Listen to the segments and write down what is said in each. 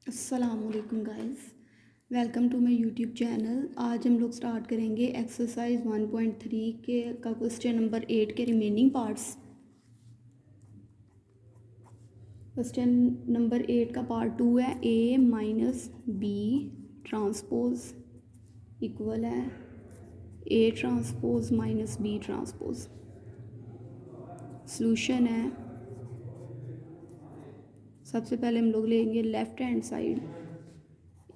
अस्सलामुअलैकुम guys, welcome to my YouTube channel. आज हम लोग स्टार्ट करेंगे एक्सरसाइज 1.3 के का क्वेश्चन नंबर 8 के रिमेनिंग पार्ट्स। क्वेश्चन नंबर 8 का पार्ट 2 है a minus B transpose equal है a transpose minus B transpose. Solution है, सबसे पहले हम लोग लेंगे left hand side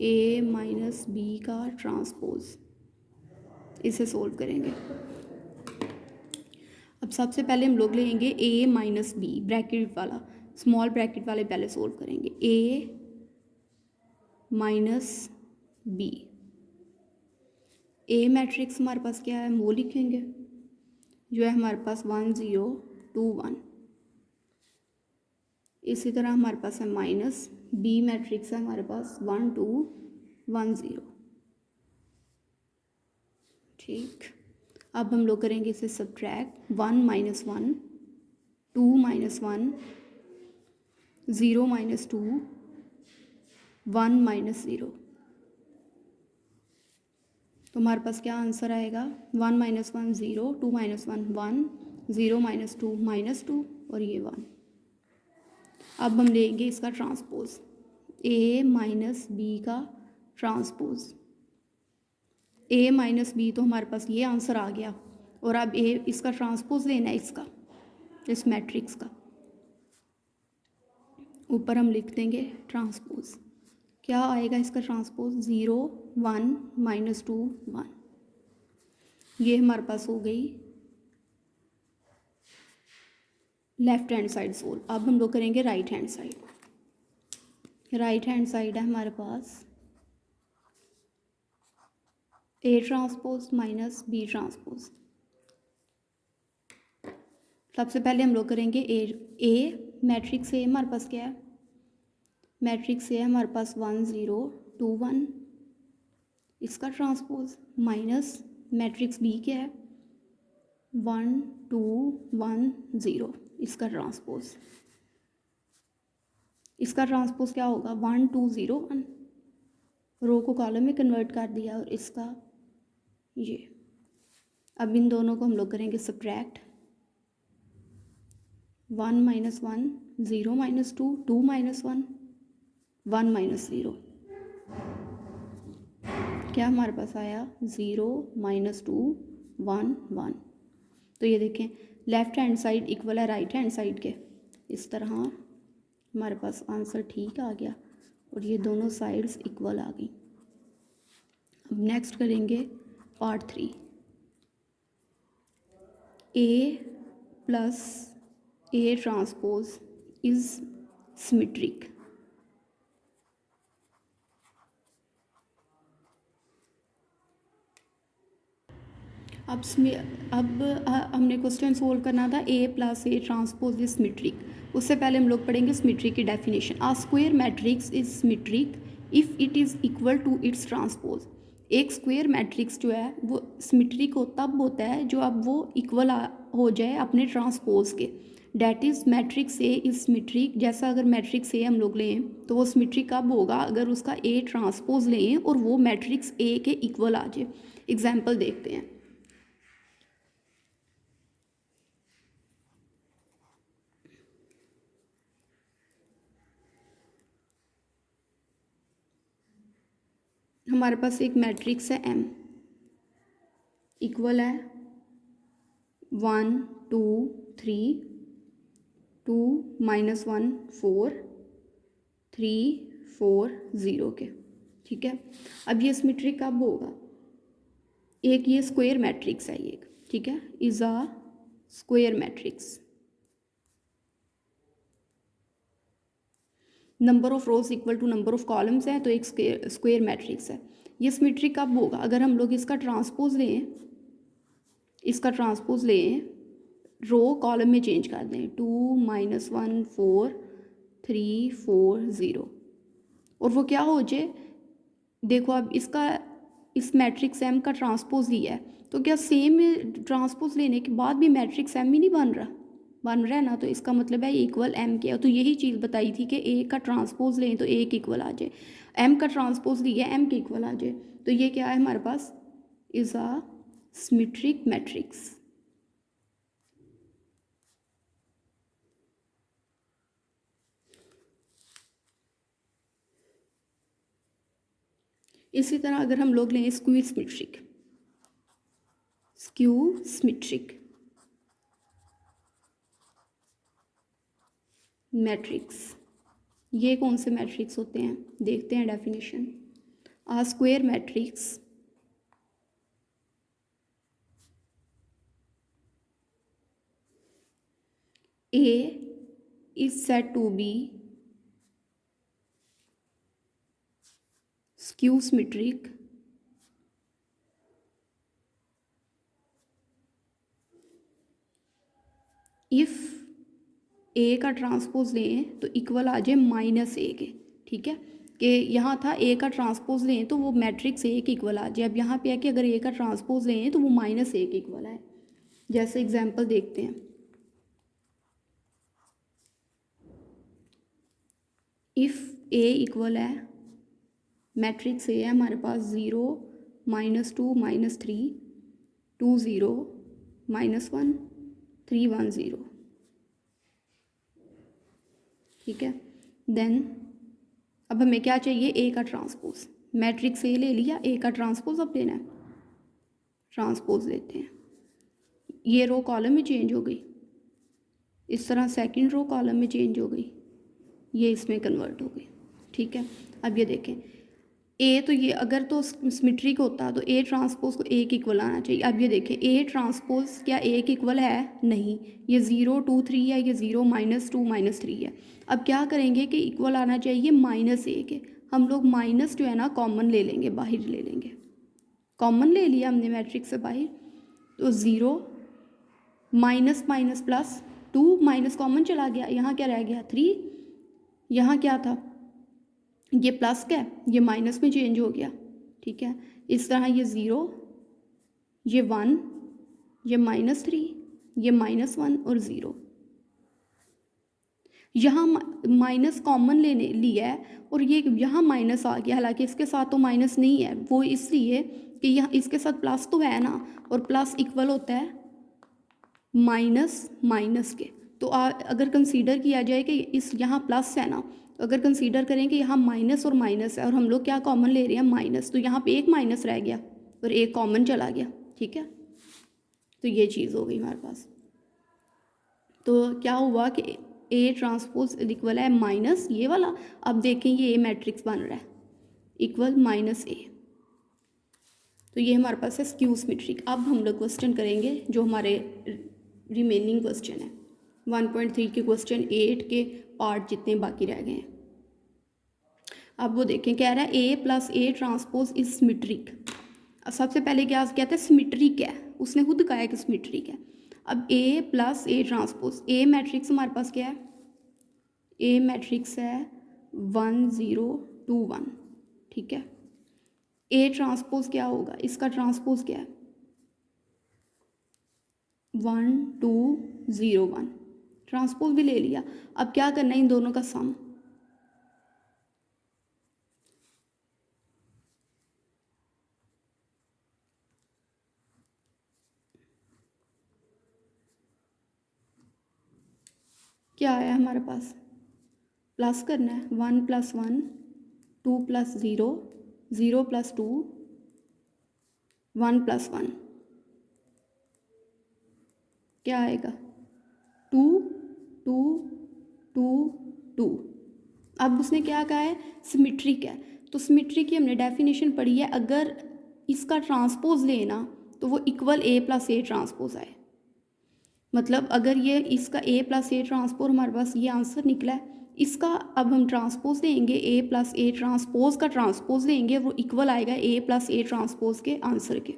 a minus B का ट्रांसपोज, इसे सोल्व करेंगे। अब सबसे पहले हम लोग लेंगे a माइनस बी ब्रैकेट वाला, स्मॉल ब्रैकेट वाले पहले सोल्व करेंगे। a minus B, a matrix हमारे पास क्या है वो लिखेंगे, जो है हमारे पास 1 0 2 1। इसी तरह हमारे पास है माइनस बी मैट्रिक्स है हमारे पास 1 2 1 0। ठीक, अब हम लोग करेंगे इसे subtract. 1 minus 1 2 minus 1 0 minus 2 1 minus 0। तो हमारे पास क्या आंसर आएगा, 1 माइनस 1 0 2 माइनस 1 1 0 माइनस 2 माइनस 2 और ये 1। अब हम लेंगे इसका ट्रांसपोज, a माइनस बी का ट्रांसपोज। a माइनस बी तो हमारे पास ये आंसर आ गया, और अब a इसका ट्रांसपोज लेना है इसका, इस मैट्रिक्स का। ऊपर हम लिख देंगे ट्रांसपोज, क्या आएगा इसका ट्रांसपोज 0 1 माइनस 2 1। ये हमारे पास हो गई लेफ्ट हैंड साइड सोल्व। अब हम लोग करेंगे right hand side. Right hand side है हमारे पास a transpose minus B transpose. सबसे पहले हम लोग करेंगे a मैट्रिक्स a हमारे पास क्या है, मैट्रिक्स a है हमारे पास 1 0 2 1, इसका ट्रांसपोज माइनस मैट्रिक्स b क्या है 1 2 1 0, इसका ट्रांसपोज। इसका ट्रांसपोज क्या होगा 1 2 0 1, रो को कॉलम में कन्वर्ट कर दिया, और इसका ये। अब इन दोनों को हम लोग करेंगे subtract. 1 minus 1 0 minus 2 2 minus 1 1 minus 0। क्या हमारे पास आया 0 माइनस 2 1 1। तो ये देखें लेफ्ट हैंड साइड इक्वल है राइट हैंड साइड के, इस तरह हमारे पास आंसर ठीक आ गया, और ये दोनों साइड्स इक्वल आ गई। अब नेक्स्ट करेंगे part 3, a plus a transpose is symmetric. अब हमने क्वेश्चन सोल्व करना था a plus a transpose is symmetric. उससे पहले हम लोग पढ़ेंगे सिमेट्रिक की definition. A square matrix is symmetric if it is equal to its transpose. एक स्क्वायर मैट्रिक्स जो है वो सिमेट्रिक तब होता है जो अब वो इक्वल हो जाए अपने ट्रांसपोज के। That is matrix A is symmetric. जैसा अगर मैट्रिक्स ए हम लोग लें तो वो सिमेट्रिक कब होगा, अगर उसका ए ट्रांसपोज लें और वो मैट्रिक्स ए के इक्वल आ जाए। एग्जाम्पल देखते हैं। हमारे पास एक मैट्रिक्स है M, इक्वल है 1 2 3 2 माइनस 1 4 3 4 0 के। ठीक है, अब ये सिमेट्रिक कब होगा, एक ये स्क्वायर मैट्रिक्स है ये, ठीक है, is a square matrix. Number of rows equal to number of columns है, तो एक स्क्वायर मैट्रिक्स है। ये सिमेट्रिक कब होगा, अगर हम लोग इसका ट्रांसपोज लें, इसका ट्रांसपोज लें, रो कॉलम में चेंज कर दें 2 माइनस 1 4 3 4 0, और वो क्या हो जाए, देखो अब इसका इस मैट्रिक्स एम का ट्रांसपोज लिया है, तो क्या सेम ट्रांसपोज लेने के बाद भी मैट्रिक्स एम ही नहीं बन रहा। बन रहा है ना, तो इसका मतलब है इक्वल एम के। तो यही चीज़ बताई थी कि ए का ट्रांसपोज लें तो ए के इक्वल आ जाए, एम का ट्रांसपोज लिया एम के इक्वल आ जाए। तो ये क्या है हमारे पास, इज़ अ सिमेट्रिक मैट्रिक्स। इसी तरह अगर हम लोग लें skew symmetric, skew symmetric matrix, ये कौन से मैट्रिक्स होते हैं, देखते हैं definition. A square matrix A is said to be skew symmetric if A का ट्रांसपोज लें तो इक्वल आ जाए माइनस ए के। ठीक है, कि यहाँ था ए का ट्रांसपोज लें तो वो मैट्रिक्स ए के इक्वल आ जाए। अब यहाँ पे है कि अगर ए का ट्रांसपोज लें तो वो माइनस ए के इक्वल आए। जैसे एग्जांपल देखते हैं, इफ़ ए इक्वल है, मैट्रिक्स ए है हमारे पास 0 -2 -3 2 0 -1 3 1 0। ठीक है, देन अब हमें क्या चाहिए, ए का ट्रांसपोज। मैट्रिक्स ए ले लिया, ए का ट्रांसपोज अब लेना है, ट्रांसपोज लेते हैं। ये रो कॉलम में चेंज हो गई, इस तरह सेकंड रो कॉलम में चेंज हो गई, ये इसमें कन्वर्ट हो गई। ठीक है, अब ये देखें, ए तो ये अगर तो सिमेट्रिक होता तो ए ट्रांसपोज को ए के इक्वल आना चाहिए। अब ये देखें, ए ट्रांसपोज क्या ए के इक्वल है, नहीं, ये 0 2 3 है, ये 0 -2 -3 है। अब क्या करेंगे कि इक्वल आना चाहिए माइनस ए के। हम लोग माइनस जो है ना कॉमन ले लेंगे, बाहर ले लेंगे, कॉमन ले लिया हमने मैट्रिक्स से बाहर, तो 0 minus minus plus 2 minus common चला गया, यहाँ क्या रह गया 3, यहाँ क्या था, ये प्लस का ये माइनस में चेंज हो गया। ठीक है, इस तरह ये 0 ये 1 ये -3 ये -1 और 0, यहाँ माइनस कॉमन लेने लिया है और ये यहाँ माइनस आ गया। हालांकि इसके साथ तो माइनस नहीं है, वो इसलिए कि यहाँ इसके साथ प्लस तो है ना, और प्लस इक्वल होता है माइनस माइनस के। तो अगर कंसीडर किया जाए कि इस यहाँ प्लस है ना, तो अगर कंसीडर करें कि यहाँ माइनस और माइनस है और हम लोग क्या कॉमन ले रहे हैं माइनस, तो यहाँ पे एक माइनस रह गया और एक कॉमन चला गया। ठीक है, तो ये चीज़ हो गई हमारे पास। तो क्या हुआ कि ए ट्रांसपोज इक्वल है माइनस ये वाला। अब देखें ये ए मैट्रिक्स बन रहा है इक्वल माइनस ए, तो ये हमारे पास है स्क्यू सिमेट्रिक। अब हम लोग क्वेश्चन करेंगे जो हमारे रिमेनिंग क्वेश्चन है 1.3 के क्वेश्चन 8 के पार्ट जितने बाकी रह गए हैं। अब वो देखें, कह रहा है A plus A transpose is symmetric. सबसे पहले क्या कहते हैं, सिमेट्रिक है, उसने खुद कहा है कि सिमेट्रिक है। अब A plus A transpose, A matrix हमारे पास क्या है, ए मैट्रिक्स है 1 0 2 1। ठीक है, ए ट्रांसपोज क्या होगा, इसका ट्रांसपोज क्या है 1 2 0 1, ट्रांसपोज भी ले लिया। अब क्या करना है, इन दोनों का सम। क्या आया हमारे पास, प्लस करना है 1 + 1 2 + 0 0 + 2 1 + 1, क्या आएगा 2 2 2 2। अब उसने क्या कहा है, सिमेट्रिक है। तो सिमेट्रिक की हमने डेफिनेशन पढ़ी है, अगर इसका ट्रांसपोज लेना तो वो equal A plus A transpose आए। मतलब अगर ये इसका ए प्लस ए ट्रांसपोज, हमारे पास ये आंसर निकला है, इसका अब हम ट्रांसपोज लेंगे, ए प्लस ए ट्रांसपोज का ट्रांसपोज लेंगे, वो इक्वल आएगा ए प्लस ए ट्रांसपोज के आंसर के।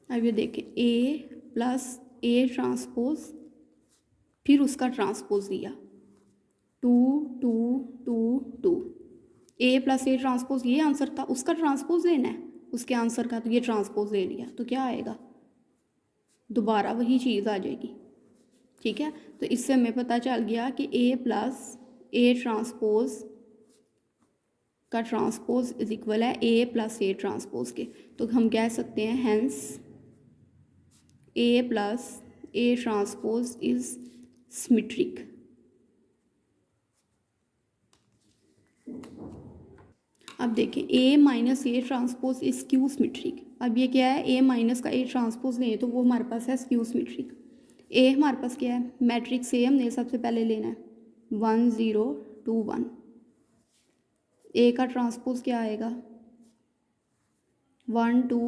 अब ये देखें, ए प्लस ए ट्रांसपोज फिर उसका ट्रांसपोज लिया 2 2 2 2, ए प्लस ए ट्रांसपोज ये आंसर था, उसका ट्रांसपोज लेना है उसके आंसर का, तो ये ट्रांसपोज ले लिया, तो क्या आएगा, दोबारा वही चीज़ आ जाएगी। ठीक है, तो इससे हमें पता चल गया कि ए प्लस ए ट्रांसपोज का ट्रांसपोज इज इक्वल है ए प्लस ए ट्रांसपोज के। तो हम कह सकते हैं hence A plus A transpose is symmetric. अब देखें A minus A transpose is skew symmetric. अब ये क्या है, ए माइनस का ए ट्रांसपोज लें तो वो हमारे पास है स्क्यू सिमेट्रिक। ए हमारे पास क्या है, मैट्रिक्स ए हमने सबसे पहले लेना है 1 0 2 1। ए का ट्रांसपोज क्या आएगा 1 2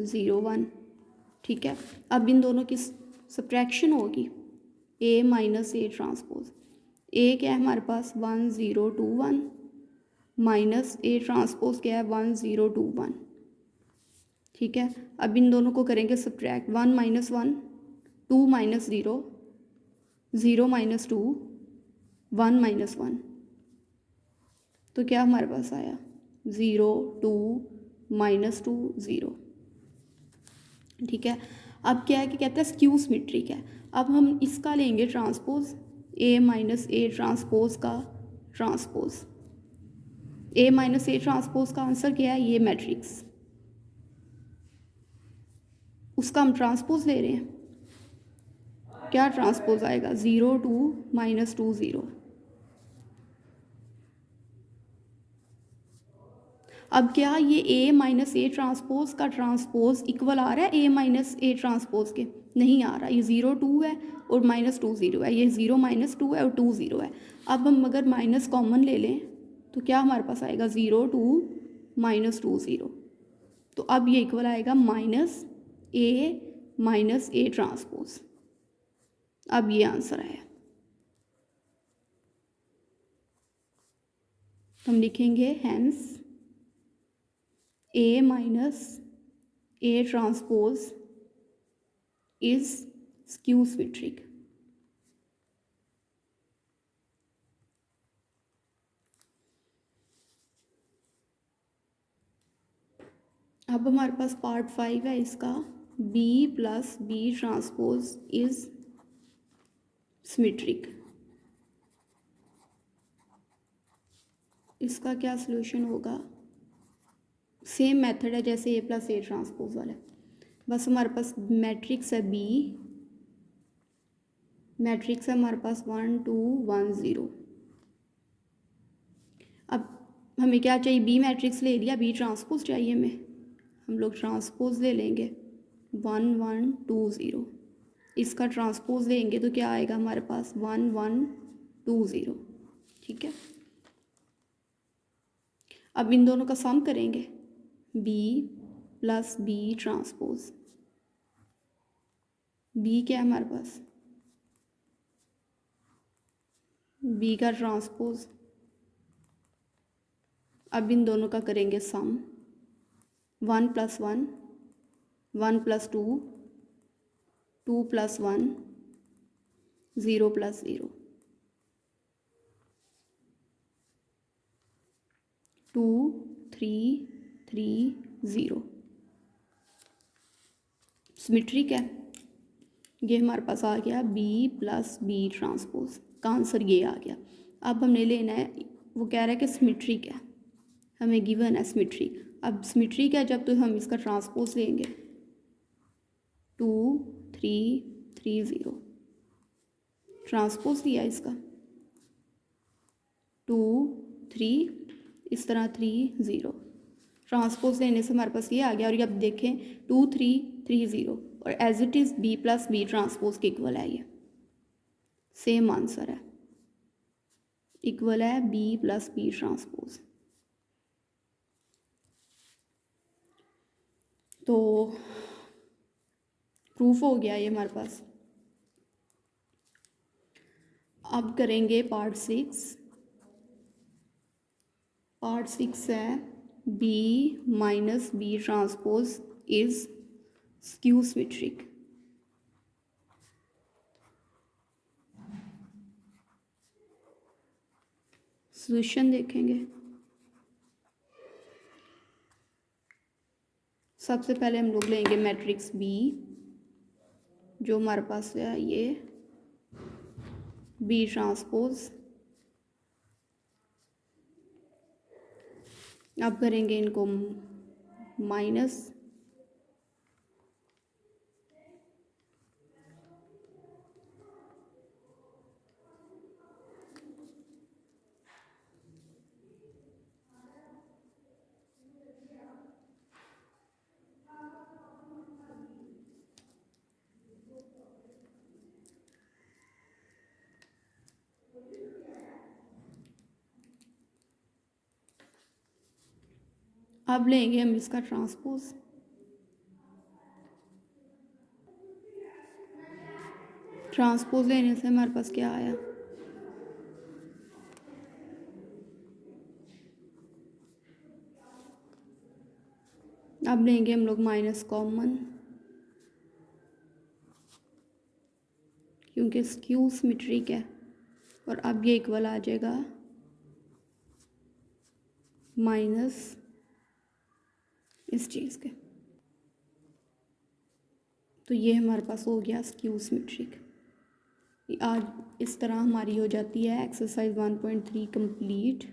0 1। ठीक है, अब इन दोनों की सब्ट्रैक्शन होगी ए माइनस ए ट्रांसपोज। ए क्या है हमारे पास 1 0 2 1 माइनस ए ट्रांसपोज क्या है 1 0 2 1। ठीक है, अब इन दोनों को करेंगे subtract 1 minus 1 2 minus 0 0 minus 2 1 minus 1। तो क्या हमारे पास आया 0 2 माइनस 2 0। ठीक है, अब क्या है कि कहते हैं स्क्यू सिमेट्रिक है। अब हम इसका लेंगे transpose A minus A transpose का transpose. A minus A transpose का आंसर क्या है, ये मैट्रिक्स, उसका हम ट्रांसपोज ले रहे हैं। क्या ट्रांसपोज आएगा 0 2 माइनस 2 0। अब क्या ये ए माइनस ए ट्रांसपोज का ट्रांसपोज इक्वल आ रहा है ए माइनस ए ट्रांसपोज के, नहीं आ रहा। ये 0 2 है और माइनस 2 0 है, ये 0 माइनस 2 है और 2 0 है। अब हम अगर माइनस कॉमन ले लें तो क्या हमारे पास आएगा 0 2 माइनस 2 0। तो अब ये इक्वल आएगा माइनस ए ट्रांसपोज। अब ये आंसर आया। हम लिखेंगे hence A minus A transpose is skew symmetric. अब हमारे पास पार्ट 5 है इसका, B plus B transpose is symmetric. इसका क्या सलूशन होगा, सेम मेथड है जैसे ए प्लस ए ट्रांसपोज वाला, बस हमारे पास मैट्रिक्स है बी, मैट्रिक्स है हमारे पास 1 2 1 0। अब हमें क्या चाहिए, बी मैट्रिक्स ले लिया, बी ट्रांसपोज चाहिए हमें, हम लोग ट्रांसपोज ले लेंगे 1 1 2 0। इसका ट्रांसपोज लेंगे तो क्या आएगा हमारे पास 1 1 2 0। ठीक है, अब इन दोनों का सम करेंगे B plus B transpose. B क्या है हमारे पास, बी का ट्रांसपोज। अब इन दोनों का करेंगे सम 1 plus 1 1 plus 2 2 plus 1 0 plus 0 2 3 3 0। Symmetric है। ये हमारे पास आ गया बी प्लस बी ट्रांसपोज का आंसर ये आ गया। अब हमने लेना है, वो कह रहा है कि सिमेट्रिक है, हमें गिवन है सिमेट्रिक। अब सिमेट्रिक है जब तो हम इसका ट्रांसपोज लेंगे 2 3 3 0। ट्रांसपोज लिया इसका 2 3, इस तरह 3 0। ट्रांसपोज लेने से हमारे पास ये आ गया। और ये अब देखें 2 3 3 0 और as it is B plus B transpose के इक्वल है, ये सेम आंसर है, इक्वल है बी प्लस बी ट्रांसपोज। तो प्रूफ हो गया ये हमारे पास। अब करेंगे पार्ट 6। पार्ट 6 है B minus B transpose is skew symmetric. Solution देखेंगे। सबसे पहले हम लोग लेंगे मैट्रिक्स बी, जो हमारे पास है ये बी ट्रांसपोज। अब करेंगे इनको माइनस, अब लेंगे हम इसका ट्रांसपोज। ट्रांसपोज लेने से हमारे पास क्या आया, अब लेंगे हम लोग माइनस कॉमन, क्योंकि स्क्यू सिमेट्रिक है। और अब ये इक्वल आ जाएगा माइनस इस चीज़ के। तो ये हमारे पास हो गया स्क्यू सिमेट्रिक। आज इस तरह हमारी हो जाती है एक्सरसाइज 1.3 कंप्लीट।